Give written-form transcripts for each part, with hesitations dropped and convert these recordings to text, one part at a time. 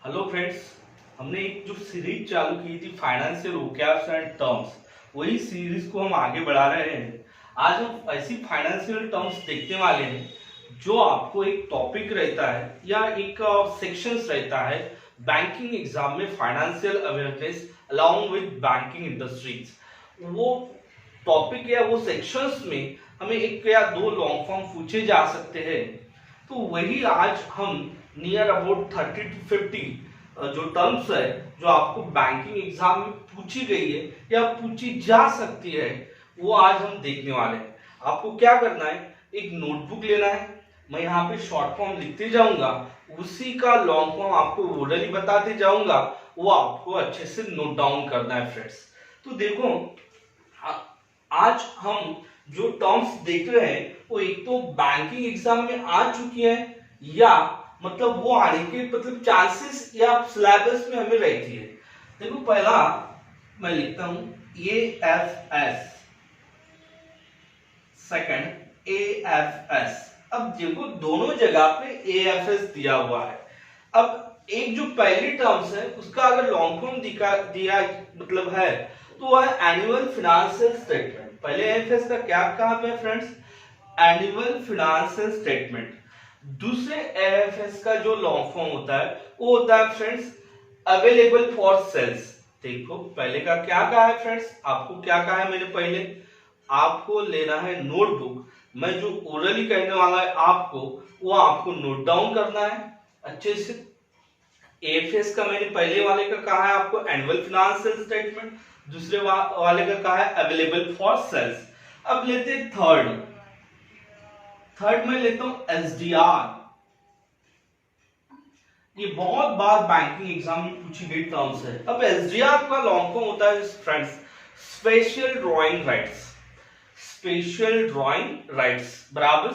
Hello friends. हमने एक जो सीरीज चालू की थी फाइनेंशियल वोकैब्स एंड टर्म्स, वही सीरीज को हम आगे बढ़ा रहे हैं। आज हम ऐसी फाइनेंशियल टर्म्स देखने वाले हैं जो आपको एक टॉपिक रहता है या एक सेक्शंस रहता है बैंकिंग एग्जाम में, financial awareness along with banking industries. वो टॉपिक या वो सेक्शंस में हमें एक या दो लॉन्ग फॉर्म पूछे जा सकते हैं। तो वही आज हम नियर अबाउट 30 to 50 जो टर्म्स है जो आपको बैंकिंग एग्जाम में पूछी गई है या पूछी जा सकती है, वो आज हम देखने वाले हैं। आपको क्या करना है, एक नोटबुक लेना है। मैं यहाँ पे शॉर्ट फॉर्म लिखते जाऊंगा, उसी का लॉन्ग फॉर्म आपको ओरली बताते जाऊंगा, वो आपको अच्छे से नोट डाउन करना है फ्रेंड्स। तो देखो, आज हम जो टर्म्स देख रहे हैं वो एक तो बैंकिंग एग्जाम में आ चुकी है या मतलब वो आने के मतलब चांसेस या सिलेबस में हमें रहती है। देखो, पहला मैं लिखता हूं AFS, सेकंड AFS। अब देखो, दोनों जगह पे AFS दिया हुआ है। अब एक जो पहली टर्म्स है उसका अगर लॉन्ग फॉर्म दिया मतलब है तो वह एनुअल फाइनेंशियल स्टेटमेंट। पहले एएफएस का क्या कहा है फ्रेंड्स, एनुअल फाइनेंशियल स्टेटमेंट। दूसरे एएफएस का जो लॉन्ग फॉर्म होता है वो होता है फ्रेंड्स अवेलेबल फॉर सेल्स। देखो, पहले का क्या कहा है फ्रेंड्स, आपको क्या कहा है मैंने पहले, आपको लेना है नोटबुक। मैं जो ओरली कहने वाला है आपको, वो आपको नोट डाउन करना है अच्छे से। एएफएस का मैंने पहले वाले का कहा है आपको एनुअल फाइनेंशियल स्टेटमेंट, दूसरे वाले का कहा है अवेलेबल फॉर सेल्स। अब लेते हैं थर्ड में लेता हूं एसडीआर। ये बहुत बार बैंकिंग एग्जाम में पूछी गई टर्म्स है। अब एसडीआर का लॉन्ग फॉर्म होता है friends special drawing rights. Special drawing rights बराबर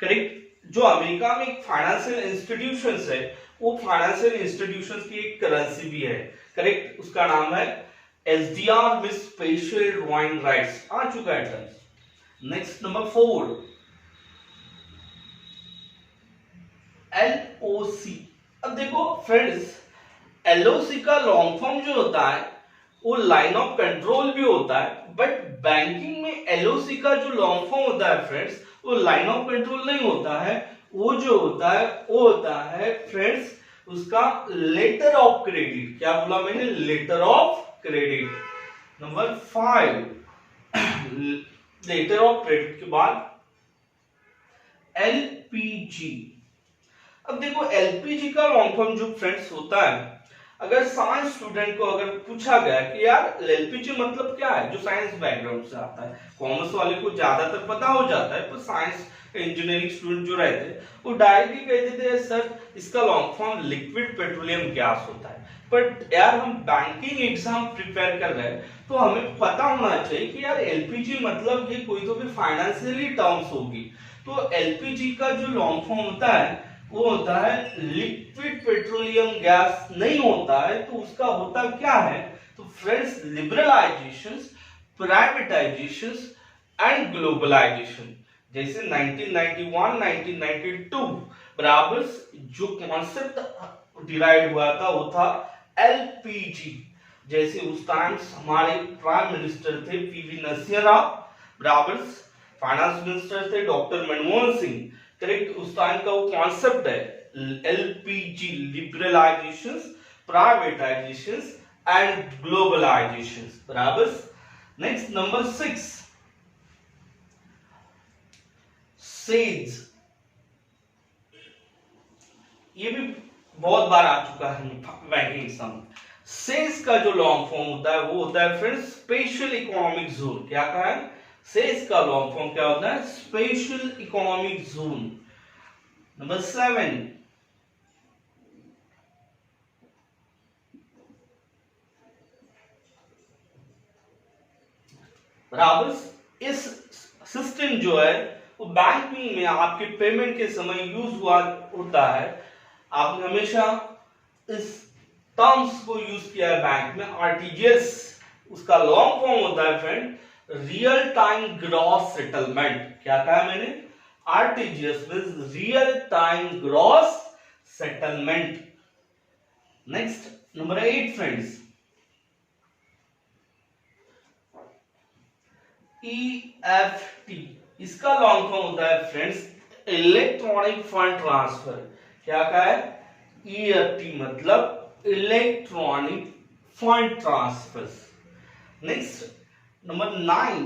करेक्ट। जो अमेरिका में एक फाइनेंशियल इंस्टीट्यूशंस है, वो फाइनेंशियल इंस्टीट्यूशंस की एक करेंसी भी है करेक्ट, उसका नाम है एसडीआर में स्पेशल ड्राइंग राइट्स आ चुका है टर्म्स। Next number 4 LOC. अब देखो फ्रेंड्स, एलओसी का लॉन्ग फॉर्म जो होता है वो लाइन ऑफ कंट्रोल भी होता है, बट बैंकिंग में एलओसी का जो लॉन्ग फॉर्म होता है फ्रेंड्स वो लाइन ऑफ कंट्रोल नहीं होता है। वो जो होता है वो होता है फ्रेंड्स उसका लेटर ऑफ क्रेडिट। क्या बोला मैंने, letter of credit. Number 5 letter of credit के बाद एलपीजी। अब देखो, एलपीजी का लॉन्ग फॉर्म जो फ्रेंड्स होता है, अगर साइंस स्टूडेंट को अगर पूछा गया कि यार एलपीजी मतलब क्या है, जो साइंस बैकग्राउंड से आता है, कॉमर्स वाले को ज्यादातर पता हो जाता है, पर साइंस इंजीनियरिंग स्टूडेंट जो रहते हैं वो डायरेक्टली कहते थे सर इसका long form liquid petroleum gas होता है। बट यार हम बैंकिंग एग्जाम प्रिपेयर कर रहे हैं तो हमें पता होना चाहिए कि यार एलपीजी मतलब ये कोई तो भी फाइनेंशियली टर्म्स होगी। तो एलपीजी का जो लॉन्ग फॉर्म होता है वो होता है लिक्विड पेट्रोलियम गैस नहीं होता है, तो उसका होता क्या है, तो friends liberalisation, privatisation and globalisation. जैसे 1991 1992 बराबर जो कॉन्सेप्ट डिराइव हुआ था वो था एलपीजी। जैसे उस टाइम हमारे प्राइम मिनिस्टर थे पीवी नरसिम्हा राव, बराबर फाइनेंस मिनिस्टर थे डॉक्टर मनमोहन सिंह करेक्ट। उस टाइम का वो कॉन्सेप्ट है LPG, liberalisation, privatisation and globalisation बराबर। Next number 6 says. ये भी बहुत बार आ चुका है बैंकिंग एग्जाम। सेज का जो लॉन्ग फॉर्म होता है वो होता है फ्रेंड्स स्पेशल इकोनॉमिक जोन। क्या कहा है, सेज का लॉन्ग फॉर्म क्या होता है, स्पेशल इकोनॉमिक जोन। नंबर 7 बराबर। इस सिस्टम जो है वो बैंकिंग में आपके पेमेंट के समय यूज हुआ होता है। आपने हमेशा इस टर्म्स को यूज किया है बैंक में, आरटीजीएस। उसका लॉन्ग फॉर्म होता है friend real time gross settlement. क्या कहा मैंने, RTGS means real time gross settlement. Next number 8 friends, EFT, इसका लॉन्ग फॉर्म होता है फ्रेंड्स इलेक्ट्रॉनिक फंड ट्रांसफर। क्या का है? EFT मतलब electronic fund transfer. Next number 9,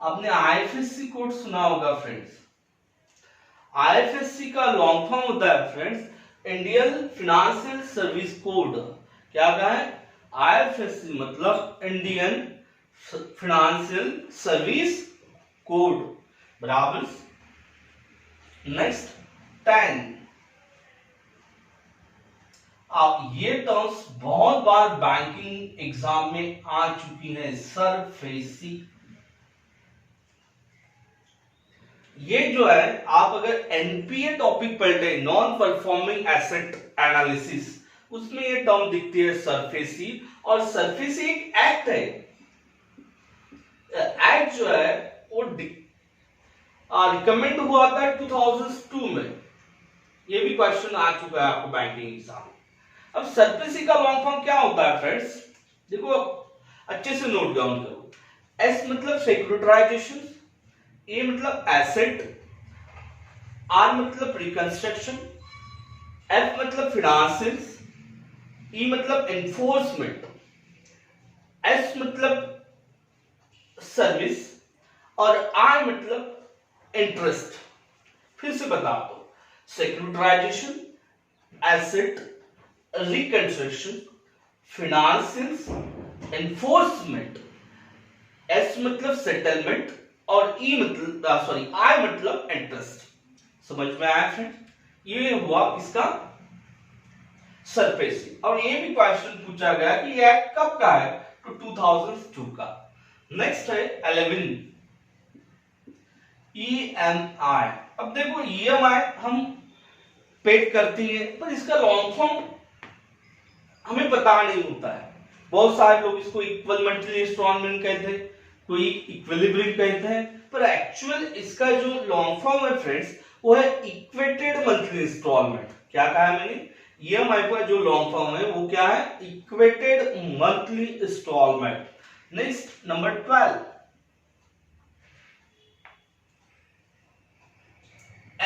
आपने IFSC कोड सुना होगा फ्रेंड्स। IFSC का लॉन्ग फॉर्म होता है friends Indian financial service code. क्या का है? IFSC मतलब इंडियन फिनेंशियल सर्विस कोड बराबर। नेक्स्ट 10, आप ये टर्म्स बहुत बार बैंकिंग एग्जाम में आ चुकी है, सरफेसी। ये जो है आप अगर एनपीए टॉपिक पढ़ते हैं, नॉन परफॉर्मिंग एसेट एनालिसिस, उसमें ये टर्म दिखती है सरफेसी। और सरफेसी एक एक्ट है, एक्ट जो है वो रिकमेंड हुआ था 2002 में। ये भी क्वेश्चन आ चुका है आपको बैंकिंग एग्जाम में। अब सरफेसी का लॉन्ग फॉर्म क्या होता है फ्रेंड्स? देखो अच्छे से नोट डाउन करो। एस मतलब सिक्योरिटाइजेशन, ए मतलब एसेट, आर मतलब रिकंस्ट्रक्शन, एफ मतलब फिनेंशियल्स, ई मतलब एनफोर्समेंट, एस मतलब सर्विस और आर मतलब इंटरेस्ट। फिर से बता दो, securitisation, asset, reconstruction, financials, enforcement, S मतलब सेटलमेंट और ई मतलब आई मतलब इंटरेस्ट। समझ में आया फ्रेंड? ये हुआ इसका सरफेसी। और ये भी क्वेश्चन पूछा गया कि ये एक्ट कब का है? तो 2002 का। नेक्स्ट है 11, EMI। अब देखो EMI हम पेड करती है, पर इसका लॉन्ग फॉर्म हमें पता नहीं होता है। बहुत सारे लोग इसको इक्वल मंथली इंस्टॉलमेंट कहते हैं, कोई इक्विलिब्रियम कहते हैं, पर एक्चुअल इसका जो लॉन्ग फॉर्म है फ्रेंड्स वो है इक्वेटेड मंथली इंस्टॉलमेंट। क्या कहा है मैंने? EMI का जो लॉन्ग फॉर्म है वो क्या है? Equated monthly instalment. Next number 12,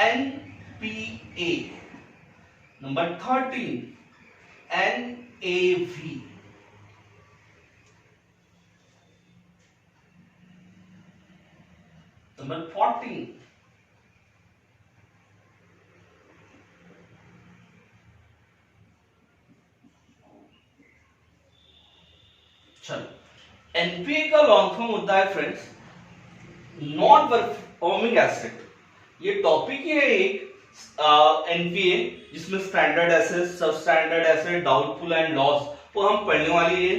NPA। Number 13, NAV। Number 14, चलो एनपीए का लॉन्ग फॉर्म होता है फ्रेंड्स नॉन परफॉर्मिंग एसेट। ये टॉपिक ही है एक एनपीए जिसमें standard asset, sub standard asset, doubtful and loss वो हम पढ़ने वाली है।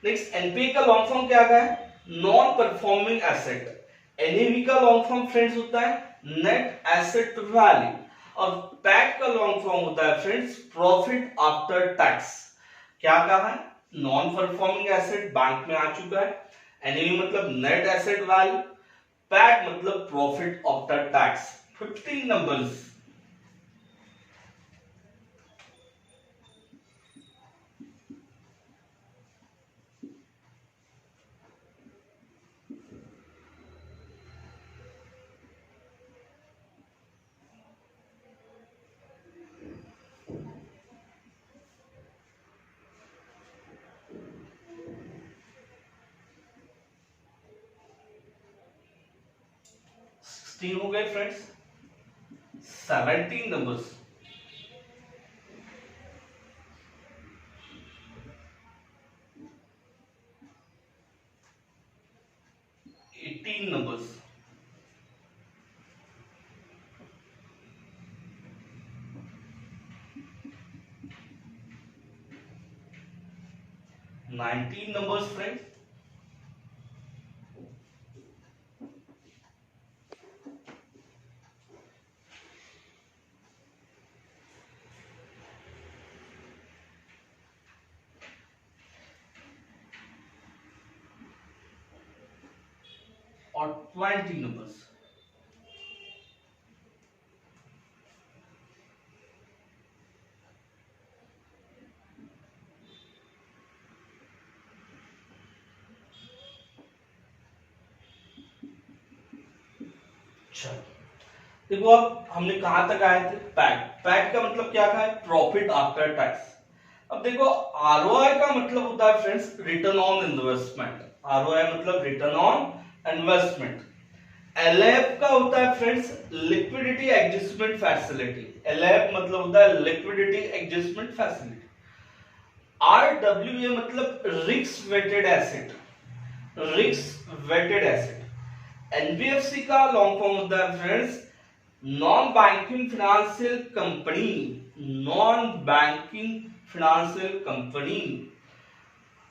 नेक्स्ट एनपीए का लॉन्ग फॉर्म क्या है? Non performing asset. एनएवी का लॉन्ग फॉर्म फ्रेंड्स होता है नेट एसेट वैल्यू। और पैट का लॉन्ग फॉर्म होता है फ्रेंड्स प्रॉफिट आफ्टर टैक्स। क्या कहा है? नॉन परफॉर्मिंग एसेट बैंक में आ चुका है, एनएवी मतलब नेट एसेट वैल्यू, पैट मतलब प्रॉफिट आफ्टर टैक्स। 15 नंबर्स। हो गए friends. 17 numbers. 18 numbers. 19 numbers friends. और 20 नंबर्स। चलो देखो, अब हमने कहां तक आए थे, पैट। पैट का मतलब क्या था, प्रॉफिट आफ्टर टैक्स। अब देखो आरओआई का मतलब होता है friends return on investment. ROI मतलब रिटर्न ऑन इन्वेस्टमेंट। एलएफ का होता है friends liquidity adjustment facility. LF मतलब होता है लिक्विडिटी एडजस्टमेंट फैसिलिटी। आरडब्ल्यूए मतलब risk weighted asset. Risk weighted asset. NBFC का लॉन्ग फॉर्म होता है friends non banking financial company. Non banking financial company.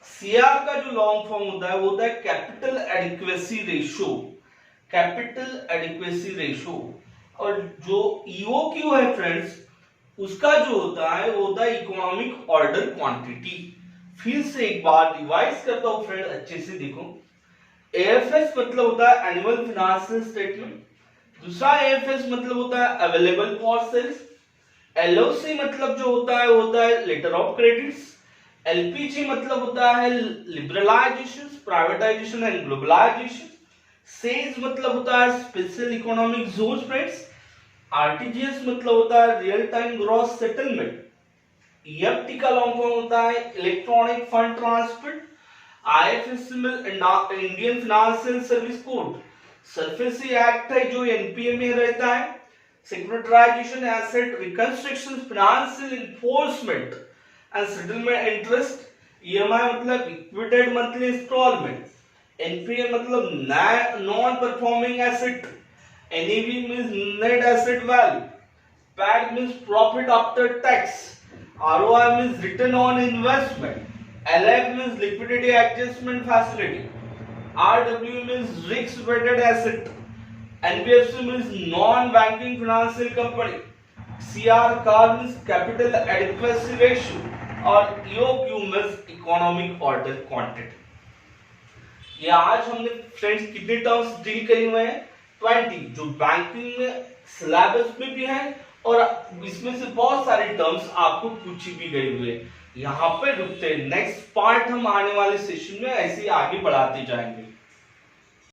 CR का जो लॉन्ग फॉर्म होता है वो होता है capital adequacy ratio. Capital adequacy ratio. और जो ईओक्यू है फ्रेंड्स उसका जो होता है वो होता है इकोनॉमिक ऑर्डर क्वांटिटी। फिर से एक बार रिवाइज करता हूं फ्रेंड, अच्छे से देखो। एएफएस मतलब होता है एनुअल फाइनेंशियल स्टेटमेंट। दूसरा एएफएस मतलब होता है अवेलेबल फॉर सेल्स। एलओसी मतलब जो होता है वो होता है लेटर ऑफ क्रेडिट्स। एलपीजी मतलब होता है liberalisation, privatisation and globalisation. SEZ मतलब होता है special economic zone friends. RTGS मतलब होता है real time gross settlement. EFT का लॉन्ग फॉर्म होता है इलेक्ट्रॉनिक फंड ट्रांसफर। आईएफएससी में Indian financial service code. SARFAESI act है जो एनपीए में रहता है। Securitisation asset reconstruction financial enforcement and settlement interest. EMI मतलब लिक्विडेटेड मंथली इंस्टॉलमेंट। एनपीए मतलब non performing asset. NAV means net asset value. PAT means profit after tax. ROI means return on investment. LF means liquidity adjustment facility. RW means risk weighted asset. NBFC means non-banking financial company. CR means capital adequacy ratio. और EOQ means economic order quantity. ये आज हमने friends कितने terms deal करे हुए हैं, 20, जो banking में सिलेबस में भी है और इसमें से बहुत सारे टर्म्स आपको पूछी भी गई हुए। यहाँ पे रुकते हैं, नेक्स्ट पार्ट हम आने वाले सेशन में ऐसे आगे बढ़ाते जाएंगे।